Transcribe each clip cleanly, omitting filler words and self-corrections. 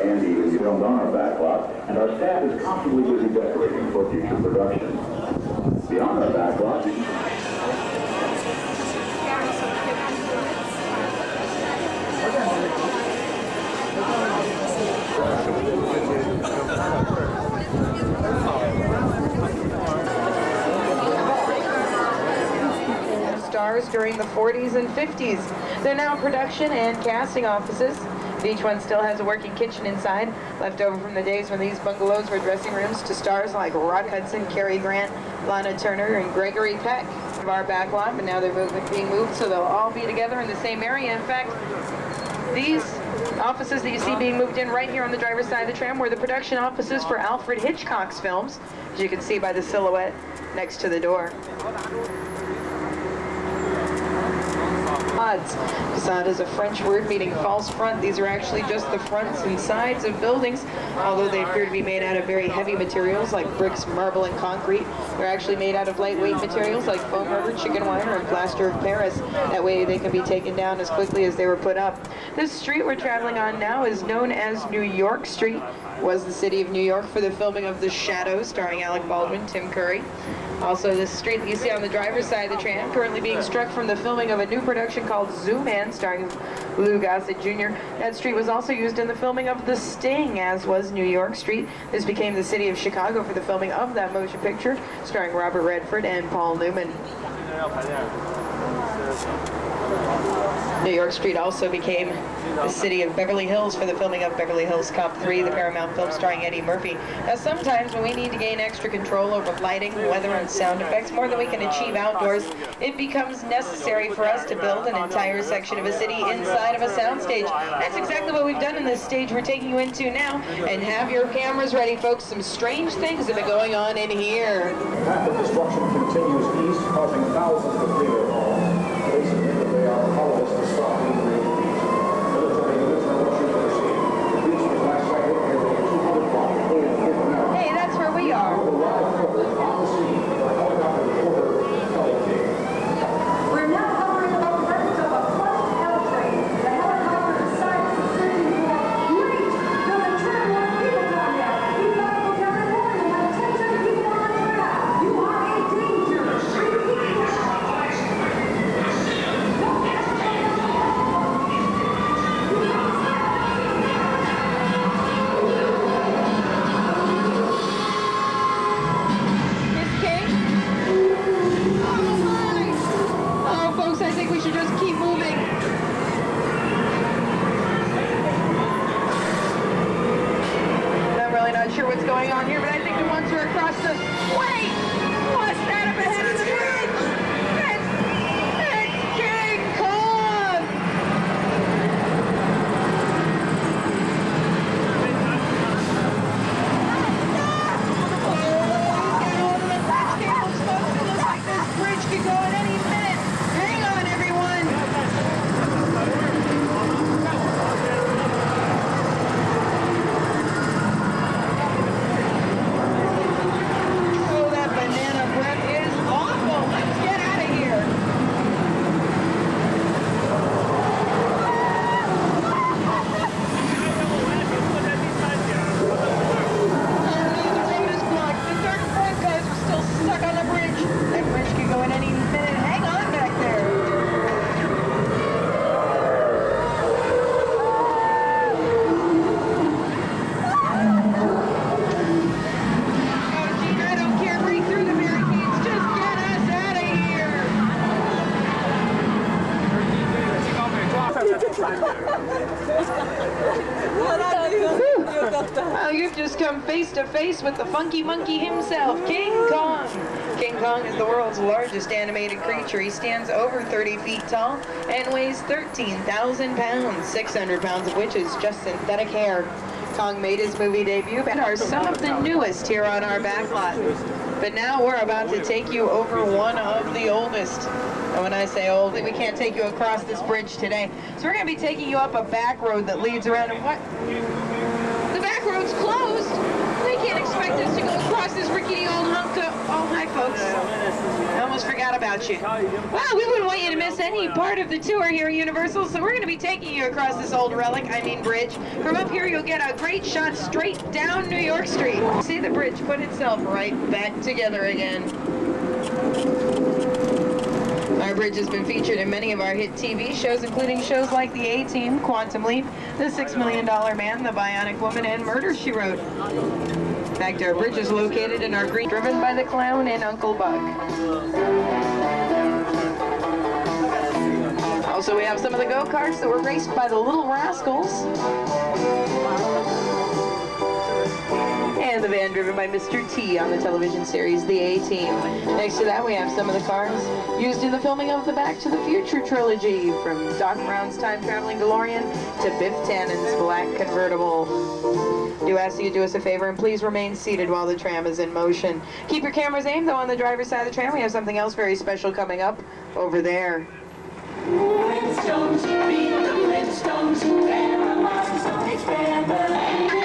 Andy is filmed on our backlot, and our staff is constantly busy decorating for future productions. Beyond our backlot, stars during the 40s and 50s. They're now production and casting offices. Each one still has a working kitchen inside, left over from the days when these bungalows were dressing rooms to stars like Rock Hudson, Cary Grant, Lana Turner, and Gregory Peck. Of our backlot, but now they're being moved, so they'll all be together in the same area. In fact, these offices that you see being moved in right here on the driver's side of the tram were the production offices for Alfred Hitchcock's films, as you can see by the silhouette next to the door. Facade is a French word meaning false front. These are actually just the fronts and sides of buildings, although they appear to be made out of very heavy materials like bricks, marble, and concrete. They're actually made out of lightweight materials like foam rubber, chicken wire, and plaster of Paris. That way they can be taken down as quickly as they were put up. This street we're traveling on now is known as New York Street. Was the city of New York for the filming of The Shadow, starring Alec Baldwin, Tim Curry. Also, this street that you see on the driver's side of the tram, currently being struck from the filming of a new production called Zoom Man, starring Lou Gossett Jr. That street was also used in the filming of The Sting, as was New York Street. This became the city of Chicago for the filming of that motion picture, starring Robert Redford and Paul Newman. New York Street also became the city of Beverly Hills for the filming of Beverly Hills Cop 3, the Paramount film starring Eddie Murphy. Now sometimes when we need to gain extra control over lighting, weather, and sound effects, more than we can achieve outdoors, it becomes necessary for us to build an entire section of a city inside of a soundstage. That's exactly what we've done in this stage we're taking you into now. And have your cameras ready, folks. Some strange things have been going on in here. Rapid destruction continues east, causing thousands to flee their homes. Police admit that they are powerless to stop the military units are rushing to the scene. The beach was last sighted nearly 200 blocks away. Hey, that's where we are. On the scene, the helicopter reporter Cъёмки. We're now hovering above the wreckage of a crushed L train. The helicopter decides to search for wait, does the train want people down there? We've got to look every morning and have 10 people on the track. You are in danger. Sure what's going on here, but I think the ones who are across the... Wait! What's that up ahead of the bridge? It's King Kong! It looks like this bridge could go at any minute. Hang on, everyone! Well, you've just come face to face with the funky monkey himself, King Kong. King Kong is the world's largest animated creature. He stands over 30 feet tall and weighs 13,000 pounds, 600 pounds of which is just synthetic hair. Kong made his movie debut and are some of the newest here on our backlot. But now we're about to take you over one of the oldest. And when I say old, we can't take you across this bridge today. So we're going to be taking you up a back road that leads around. And what? The back road's closed. They can't expect us to go across this rickety old hunk of... Oh, hi, folks. How almost forgot about you. Well, we wouldn't want you to miss any part of the tour here at Universal, so we're going to be taking you across this old relic, bridge. From up here, you'll get a great shot straight down New York Street. See the bridge put itself right back together again. Our bridge has been featured in many of our hit TV shows, including shows like The A-Team, Quantum Leap, The $6 Million Man, The Bionic Woman, and Murder, She Wrote. In fact, our bridge is located in our green, driven by the clown and Uncle Buck. Also, we have some of the go-karts that were raced by the Little Rascals. And the van driven by Mr. T on the television series The A-Team. Next to that, we have some of the cars used in the filming of the Back to the Future trilogy, from Doc Brown's time-traveling DeLorean to Biff Tannen's black convertible. Do ask that you do us a favor and please remain seated while the tram is in motion. Keep your cameras aimed, though, on the driver's side of the tram. We have something else very special coming up over there. Flintstones, beat the Flintstones, they're a monster family.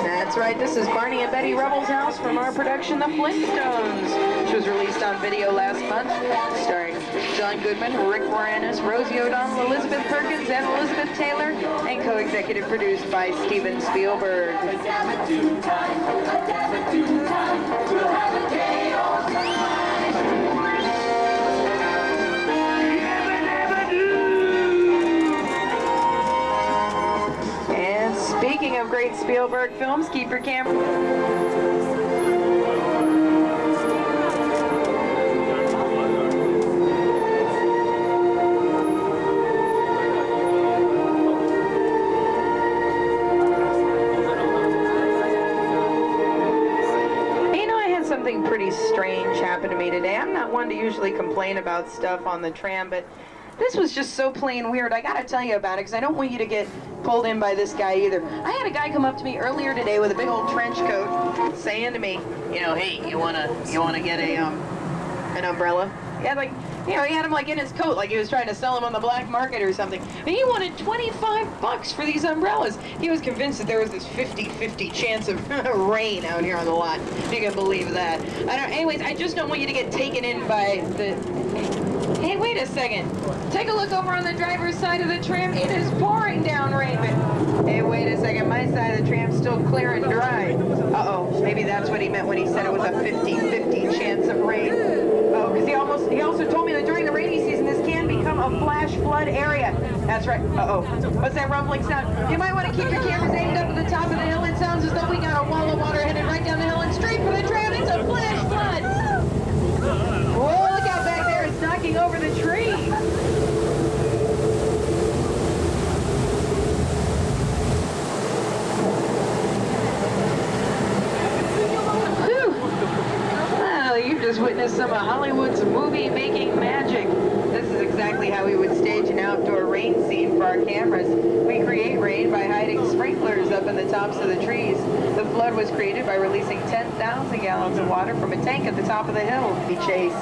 That's right, this is Barney and Betty Rubble's house from our production, The Flintstones, which was released on video last month, starring John Goodman, Rick Moranis, Rosie O'Donnell, Elizabeth Perkins, and Elizabeth Taylor, and co-executive produced by Steven Spielberg. Speaking of great Spielberg films, keep your camera. You know, I had something pretty strange happen to me today. I'm not one to usually complain about stuff on the tram, but this was just so plain weird. I gotta tell you about it because I don't want you to get pulled in by this guy either. I had a guy come up to me earlier today with a big old trench coat saying to me, you know, hey, you wanna get an umbrella? Yeah, like, you know, he had him like in his coat, like he was trying to sell them on the black market or something. And he wanted $25 for these umbrellas. He was convinced that there was this 50-50 chance of rain out here on the lot. You can believe that. Anyways, I just don't want you to get taken in by the... Hey, wait a second. Take a look over on the driver's side of the tram. It is pouring down rain. Hey, wait a second. My side of the tram's still clear and dry. Uh-oh. Maybe that's what he meant when he said it was a 50-50 chance of rain. Oh, because he also told me that during the rainy season, this can become a flash flood area. That's right. Uh-oh. What's that rumbling sound? You might want to keep your cameras aimed up at the top of the hill. It sounds as though we got a wall of water headed right down the hill and straight for the tram. It's a flash flood. Whoa, look out back there. It's knocking over the tree. You've just witnessed some of Hollywood's movie-making magic. This is exactly how we would stage an outdoor rain scene for our cameras. We create rain by hiding sprinklers up in the tops of the trees. The flood was created by releasing 10,000 gallons of water from a tank at the top of the hill. We chase.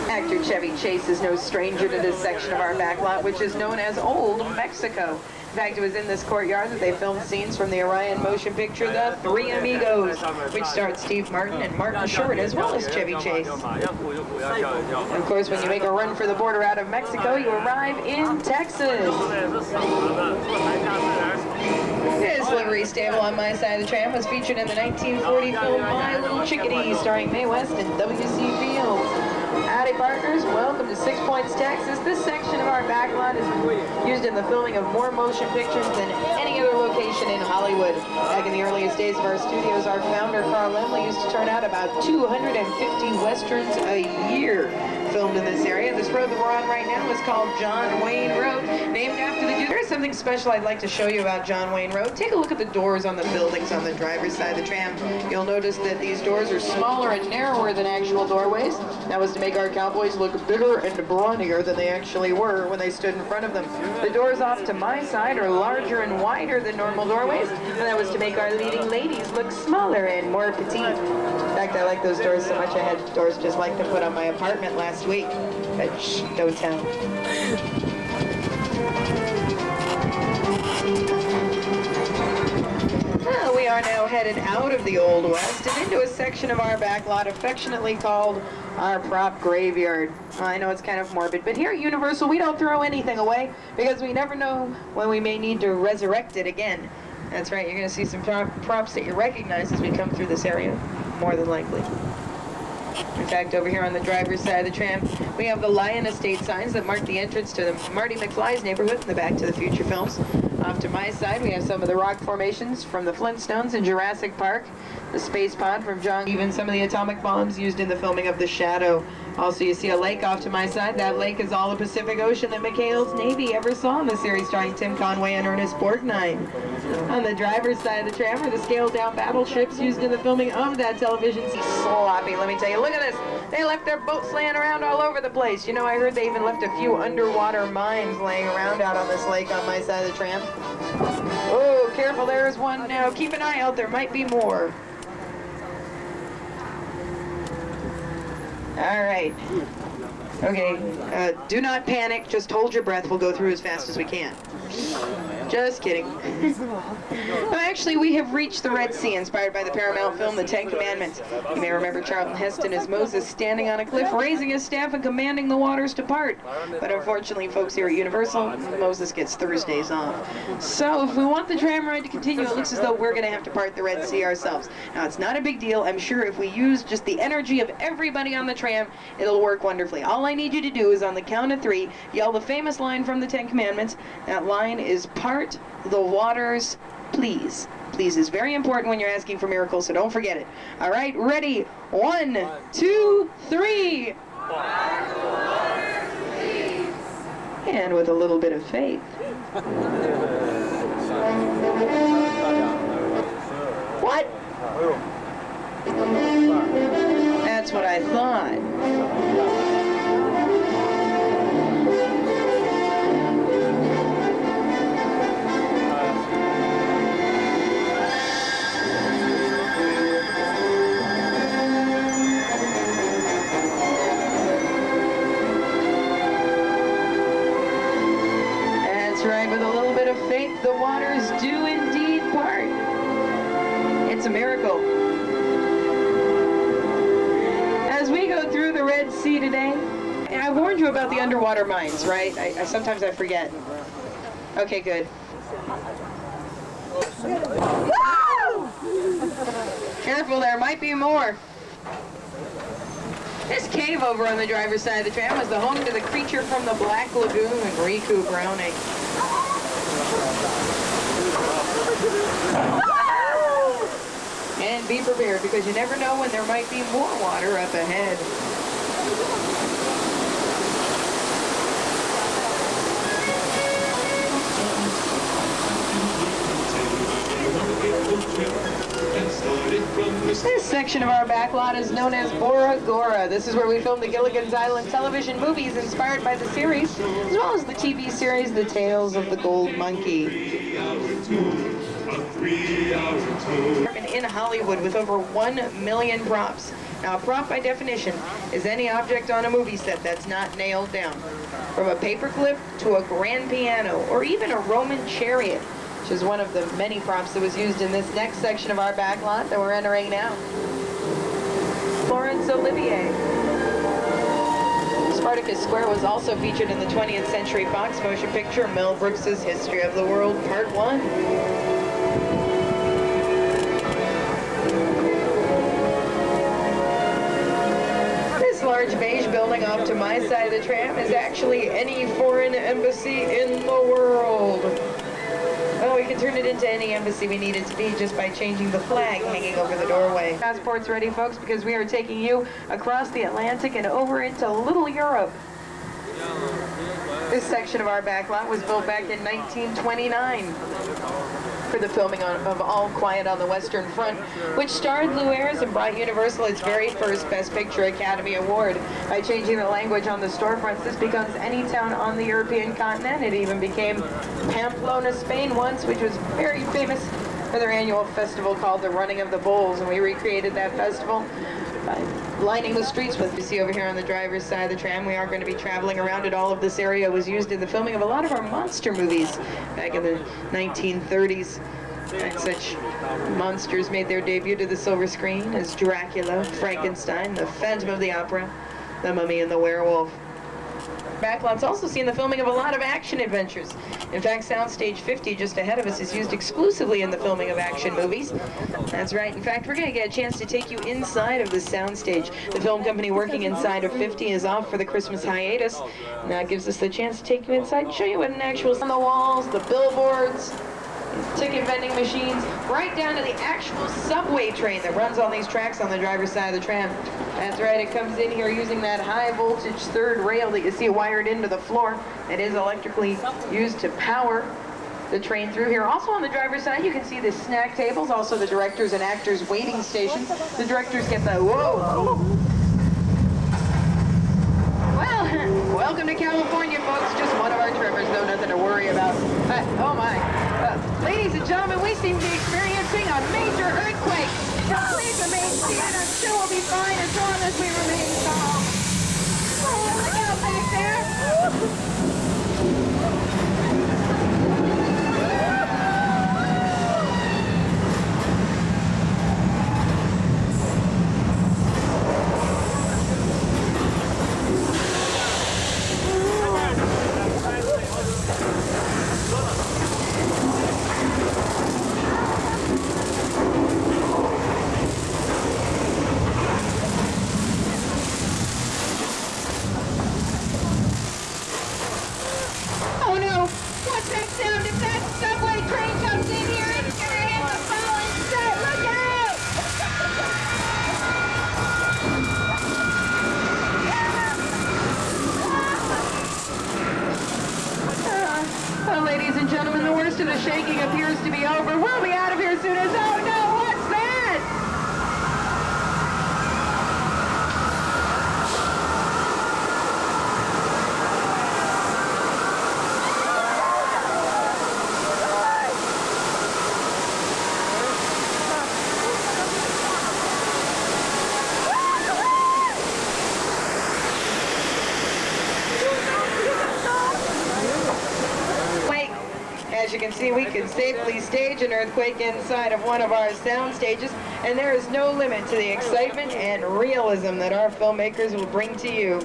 Actor Chevy Chase is no stranger to this section of our backlot, which is known as Old Mexico. In fact, it was in this courtyard that they filmed scenes from the Orion motion picture, The Three Amigos, which starred Steve Martin and Martin Short, as well as Chevy Chase. And of course, when you make a run for the border out of Mexico, you arrive in Texas. This livery stable on my side of the tram was featured in the 1940 film My Little Chickadee, starring Mae West and W.C. Fields. Howdy, partners. Welcome to 6 Points, Texas. This section of our backlot is used in the filming of more motion pictures than any other location in Hollywood. Back in the earliest days of our studios, our founder, Carl Laemmle, used to turn out about 250 westerns a year filmed in this area. This road that we're on right now is called John Wayne Road, named after the dude. There's something special I'd like to show you about John Wayne Road. Take a look at the doors on the buildings on the driver's side of the tram. You'll notice that these doors are smaller and narrower than actual doorways. That was to make our cowboys look bigger and brawnier than they actually were when they stood in front of them. The doors off to my side are larger and wider than normal doorways, and that was to make our leading ladies look smaller and more petite. In fact, I like those doors so much I had doors just like them put on my apartment last week. But shh, don't tell. headed out of the Old West and into a section of our backlot affectionately called our prop graveyard. I know it's kind of morbid, but here at Universal we don't throw anything away because we never know when we may need to resurrect it again. That's right, you're going to see some props that you recognize as we come through this area, more than likely. In fact, over here on the driver's side of the tram, we have the Lion Estate signs that mark the entrance to the Marty McFly's neighborhood in the Back to the Future films. Off to my side, we have some of the rock formations from the Flintstones in Jurassic Park, the space pod from John, even some of the atomic bombs used in the filming of The Shadow. Also, you see a lake off to my side. That lake is all the Pacific Ocean that McHale's Navy ever saw in the series starring Tim Conway and Ernest Borgnine. On the driver's side of the tram are the scaled-down battleships used in the filming of that television. Sloppy, let me tell you. Look at this. They left their boats laying around all over the place. You know, I heard they even left a few underwater mines laying around out on this lake on my side of the tram. Oh, careful, there's one now. Keep an eye out, there might be more. All right. Okay, do not panic, just hold your breath. We'll go through as fast as we can. Just kidding. Actually, we have reached the Red Sea, inspired by the Paramount film The Ten Commandments. You may remember Charlton Heston as Moses standing on a cliff, raising his staff and commanding the waters to part. But unfortunately, folks here at Universal, Moses gets Thursdays off. So if we want the tram ride to continue, it looks as though we're going to have to part the Red Sea ourselves. Now, it's not a big deal. I'm sure if we use just the energy of everybody on the tram, it'll work wonderfully. All I need you to do is, on the count of 3, yell the famous line from the Ten Commandments. That line is, "Part the waters, please." Please is very important when you're asking for miracles, so don't forget it. All right, ready? 1, 2, 3. And with a little bit of faith. What? That's what I thought. Right, with a little bit of faith, the waters do indeed part. It's a miracle. As we go through the Red Sea today, and I warned you about the underwater mines, right? Sometimes I forget. Okay, good. Careful, there might be more. This cave over on the driver's side of the tram was the home to the creature from the Black Lagoon, Riku Browning. And be prepared, because you never know when there might be more water up ahead. This section of our backlot is known as Bora Gora. This is where we filmed the Gilligan's Island television movies inspired by the series, as well as the TV series The Tales of the Gold Monkey. In Hollywood with over 1 million props. Now, a prop by definition is any object on a movie set that's not nailed down. From a paperclip to a grand piano, or even a Roman chariot, which is one of the many props that was used in this next section of our backlot that we're entering now. Laurence Olivier. Spartacus Square was also featured in the 20th Century Fox motion picture Mel Brooks's History of the World Part 1. This large beige building off to my side of the tram is actually any foreign embassy in the world. Oh, we can turn it into any embassy we need it to be just by changing the flag hanging over the doorway. Passports ready, folks, because we are taking you across the Atlantic and over into Little Europe. This section of our backlot was built back in 1929 for the filming of All Quiet on the Western Front, which starred Lou Ayres and brought Universal its very first Best Picture Academy Award. By changing the language on the storefronts, this becomes any town on the European continent. It even became Pamplona, Spain once, which was very famous for their annual festival called the Running of the Bulls, and we recreated that festival by lining the streets with. You see over here on the driver's side of the tram, we are going to be traveling around it. All of this area was used in the filming of a lot of our monster movies back in the 1930s. And such monsters made their debut to the silver screen as Dracula, Frankenstein, the Phantom of the Opera, the Mummy, and the Werewolf. Backlot's also seen the filming of a lot of action adventures. In fact, Soundstage 50, just ahead of us, is used exclusively in the filming of action movies. That's right. In fact, we're going to get a chance to take you inside of the soundstage. The film company working inside of 50 is off for the Christmas hiatus. And that gives us the chance to take you inside and show you what an actual on the walls, the billboards, ticket vending machines, right down to the actual subway train that runs on these tracks on the driver's side of the tram. That's right, it comes in here using that high voltage third rail that you see wired into the floor. It is electrically used to power the train through here. Also on the driver's side, you can see the snack tables, also the directors and actors waiting stations. The directors get the, whoa! Well, welcome to California, folks. Just one of our trimmers, though, nothing to worry about. Oh my. Ladies and gentlemen, we seem to be experiencing a major earthquake. So please remain seated. I'm sure we'll be fine as long as we remain calm. Oh, look out back there. Shaking appears to be over. We'll be out of here as soon as... Oh no, what's that? As you can see, we can safely stage an earthquake inside of one of our sound stages, and there is no limit to the excitement and realism that our filmmakers will bring to you.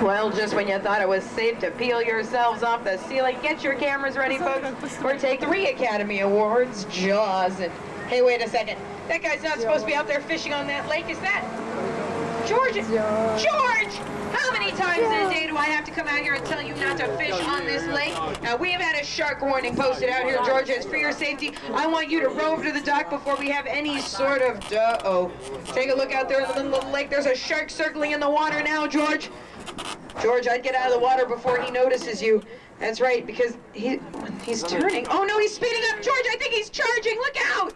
Well, just when you thought it was safe to peel yourselves off the ceiling, get your cameras ready, folks, or take 3 Academy Awards, Jaws, and... Hey, wait a second. That guy's not supposed to be out there fishing on that lake, is that... George! George! How many times in a day do I have to come out here and tell you not to fish on this lake? Now, we have had a shark warning posted out here, George. It's for your safety. I want you to row over to the dock before we have any sort of... Take a look out there in the middle of the lake. There's a shark circling in the water now, George. George, I'd get out of the water before he notices you. That's right, because he's turning. Oh, no, he's speeding up. George, I think he's charging. Look out!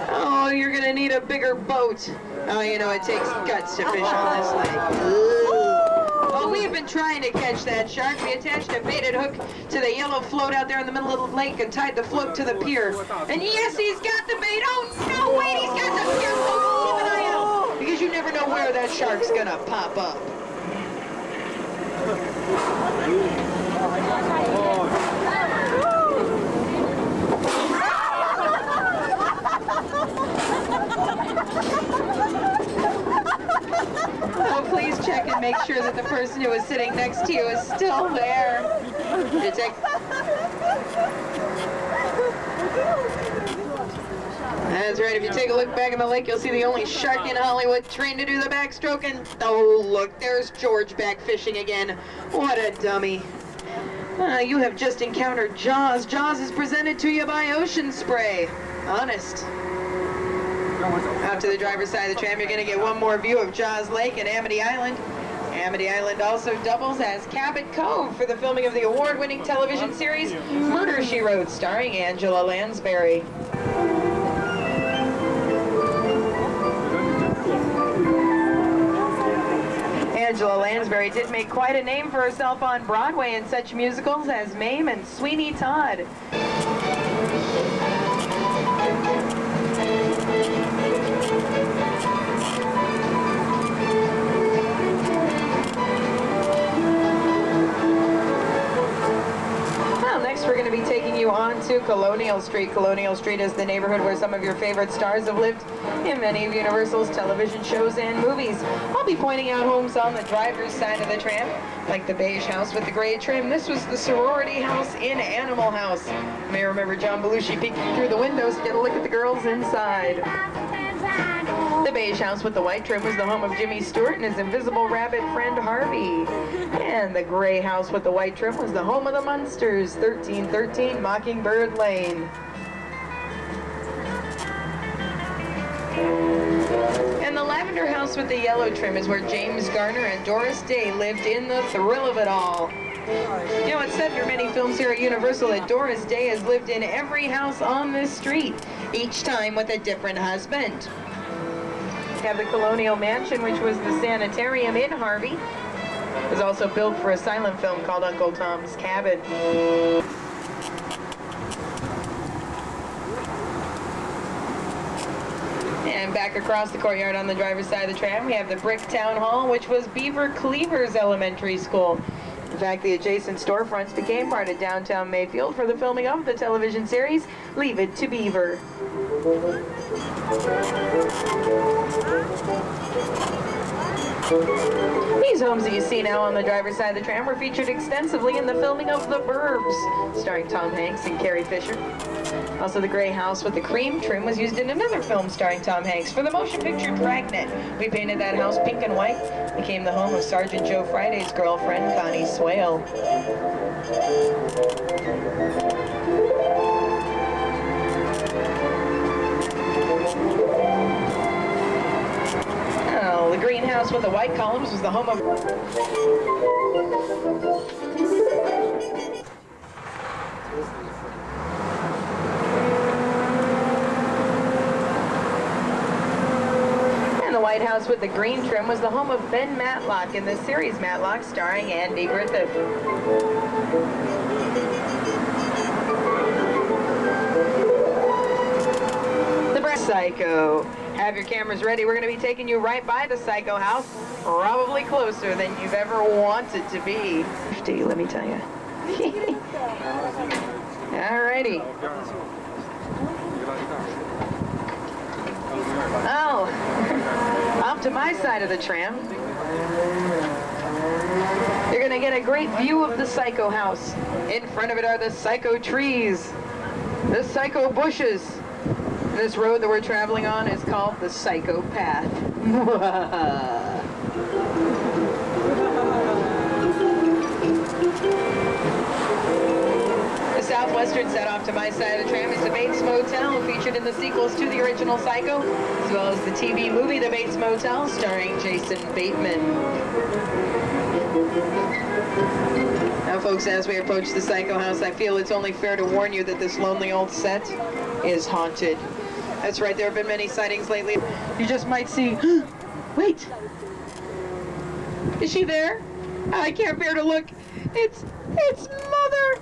Oh, you're going to need a bigger boat. Oh, you know, it takes guts to fish on this lake. Oh, we have been trying to catch that shark. We attached a baited hook to the yellow float out there in the middle of the lake and tied the float to the pier. And yes, he's got the bait. Oh, no, wait, he's got the pier. Folks, keep an eye out, because you never know where that shark's going to pop up. Oh, please check and make sure that the person who is sitting next to you is still there. That's right, if you take a look back in the lake, you'll see the only shark in Hollywood trained to do the backstroke, and oh, look, there's George back fishing again. What a dummy. You have just encountered Jaws. Jaws is presented to you by Ocean Spray. Honest. Out to the driver's side of the tram, you're going to get one more view of Jaws Lake and Amity Island. Amity Island also doubles as Cabot Cove for the filming of the award-winning television series Murder, She Wrote, starring Angela Lansbury. Angela Lansbury did make quite a name for herself on Broadway in such musicals as Mame and Sweeney Todd. Well, next we're going to be taking you on to Colonial Street. Colonial Street is the neighborhood where some of your favorite stars have lived in many of Universal's television shows and movies. I'll be pointing out homes on the driver's side of the tram, like the beige house with the gray trim. This was the sorority house in Animal House. You may remember John Belushi peeking through the windows to get a look at the girls inside. The beige house with the white trim was the home of Jimmy Stewart and his invisible rabbit friend Harvey. And the gray house with the white trim was the home of the Munsters, 1313 Mockingbird Lane. And the lavender house with the yellow trim is where James Garner and Doris Day lived in the thrill of it all. You know, it's said for many films here at Universal that Doris Day has lived in every house on this street, each time with a different husband. We have the Colonial Mansion, which was the sanitarium in Harvey. It was also built for a silent film called Uncle Tom's Cabin. And back across the courtyard on the driver's side of the tram, we have the Brick Town Hall, which was Beaver Cleaver's elementary school. In fact, the adjacent storefronts became part of downtown Mayfield for the filming of the television series Leave It to Beaver. These homes that you see now on the driver's side of the tram were featured extensively in the filming of The Burbs, starring Tom Hanks and Carrie Fisher. Also, the gray house with the cream trim was used in another film starring Tom Hanks for the motion picture Dragnet. We painted that house pink and white. It became the home of Sergeant Joe Friday's girlfriend, Connie Swale. Oh, the greenhouse with the white columns was the home of... The White House with the green trim was the home of Ben Matlock in the series Matlock, starring Andy Griffith. The Psycho. Have your cameras ready. We're going to be taking you right by the Psycho house, probably closer than you've ever wanted to be. Let me tell you. Alrighty. Oh, off to my side of the tram. You're going to get a great view of the Psycho house. In front of it are the Psycho trees, the Psycho bushes. This road that we're traveling on is called the Psycho Path. Southwestern set off to my side of the tram is the Bates Motel, featured in the sequels to the original Psycho, as well as the TV movie The Bates Motel, starring Jason Bateman. Now, folks, as we approach the Psycho house, I feel it's only fair to warn you that this lonely old set is haunted. That's right, there have been many sightings lately. You just might see... Wait! Is she there? I can't bear to look. It's Mother!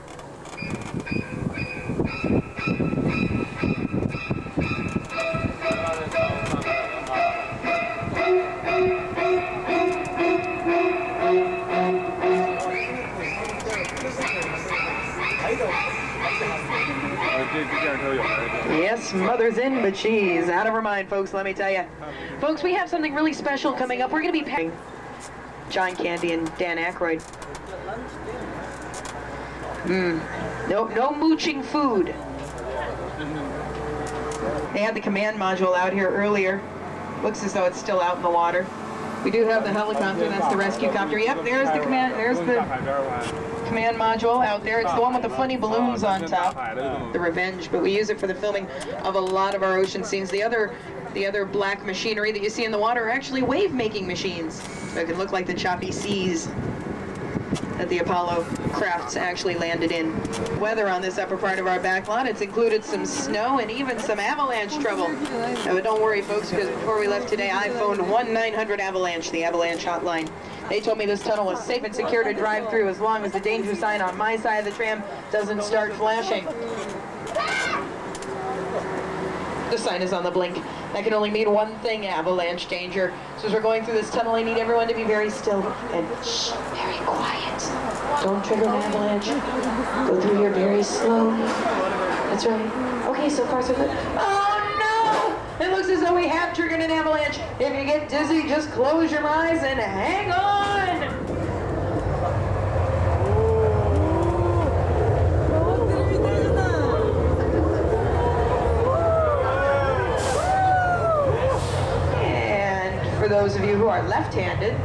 Yes, Mother's in, but she's out of her mind, folks, let me tell you. Folks, we have something really special coming up. We're going to be paying John Candy and Dan Aykroyd. No mooching food. They had the command module out here earlier. Looks as though it's still out in the water. We do have the helicopter, that's the rescue copter. Yep, there's the command module out there. It's the one with the funny balloons on top, the Revenge, but we use it for the filming of a lot of our ocean scenes. The other black machinery that you see in the water are actually wave-making machines. So it can look like the choppy seas that the Apollo crafts actually landed in. Weather on this upper part of our back lot, it's included some snow and even some avalanche trouble. But don't worry, folks, because before we left today, I phoned 1-900-AVALANCHE, the avalanche hotline. They told me this tunnel was safe and secure to drive through as long as the danger sign on my side of the tram doesn't start flashing. The sign is on the blink. That can only mean one thing: avalanche danger. So as we're going through this tunnel, I need everyone to be very still and shh, very quiet. Don't trigger an avalanche. Go through here very slow. That's right. Okay, so far so good. Oh no! It looks as though we have triggered an avalanche. If you get dizzy, just close your eyes and hang on! And for those of you who are left-handed,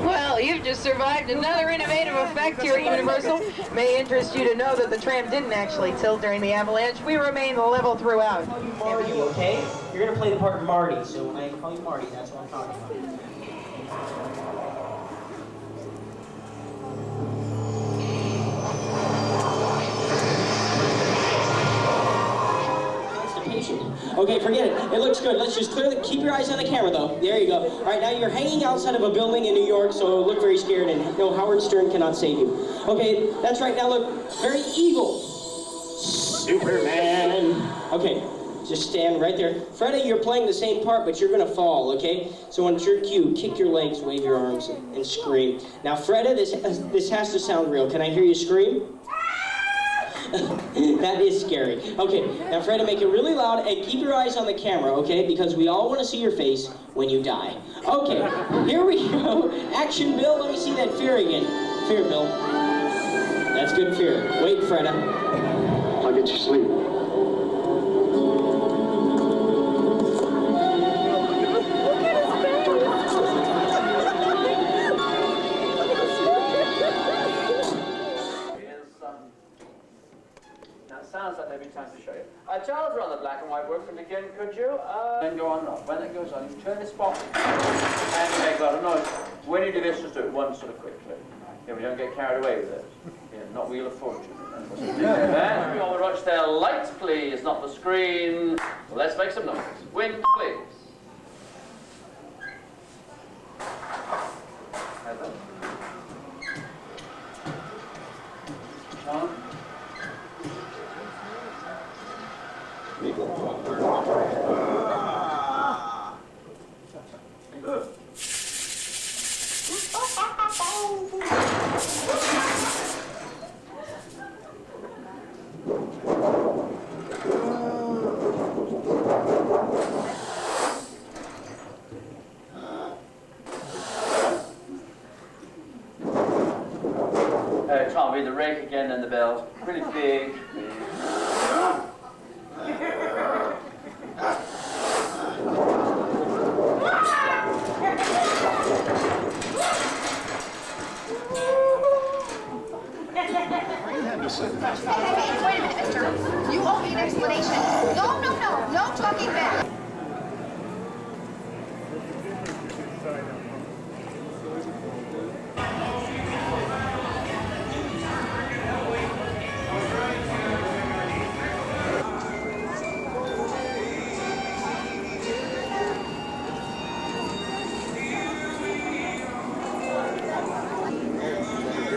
well, you've just survived another innovative effect here at Universal. May interest you to know that the tram didn't actually tilt during the avalanche. We remained level throughout. Marty, okay? You're gonna play the part of Marty, so when I call you Marty, that's what I'm talking about. Okay, forget it. It looks good. Let's just clearly keep your eyes on the camera, though. There you go. All right, now you're hanging outside of a building in New York, so look very scared, and no, Howard Stern cannot save you. Okay, that's right. Now look very evil. Superman. Okay, just stand right there. Freddy, you're playing the same part, but you're gonna fall. Okay, so on your cue, kick your legs, wave your arms, and scream. Now, Freddy, this has to sound real. Can I hear you scream? That is scary. Okay, now Freddy, make it really loud and keep your eyes on the camera, okay? Because we all want to see your face when you die. Okay, here we go. Action, Bill. Let me see that fear again. Fear, Bill. That's good fear. Wait, Freddy. I'll get you sleep. Sounds like there'll be time to show you. Charles, run the black and white workprint again, could you? Then go on and off. When it goes on, you turn this spot and you make a lot of noise. When you do this, just do it once sort of quickly. Yeah, we don't get carried away with it. Yeah, not Wheel of Fortune. There, we all the rush there. Lights, please, not the screen. Let's make some noise. Wind, please. Heather. John. Tom, read the rake again and the bells. Pretty big. Hey, wait a minute, mister. You owe me an explanation. No talking back.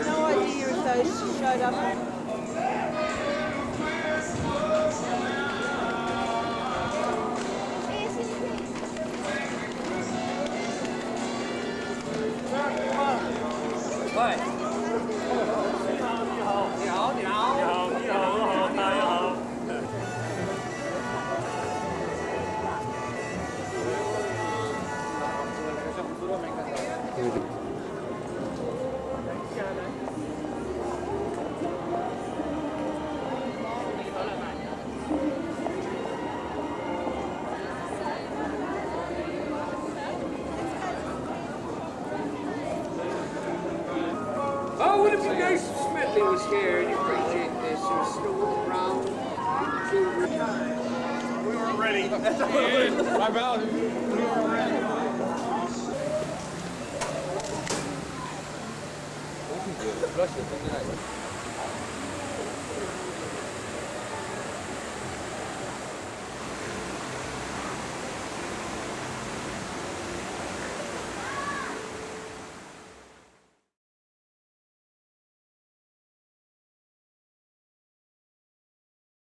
No idea if those showed up. would have been nice if Smithy was here and appreciate this. He was still around. We were ready. My bad. We were ready. Bless you.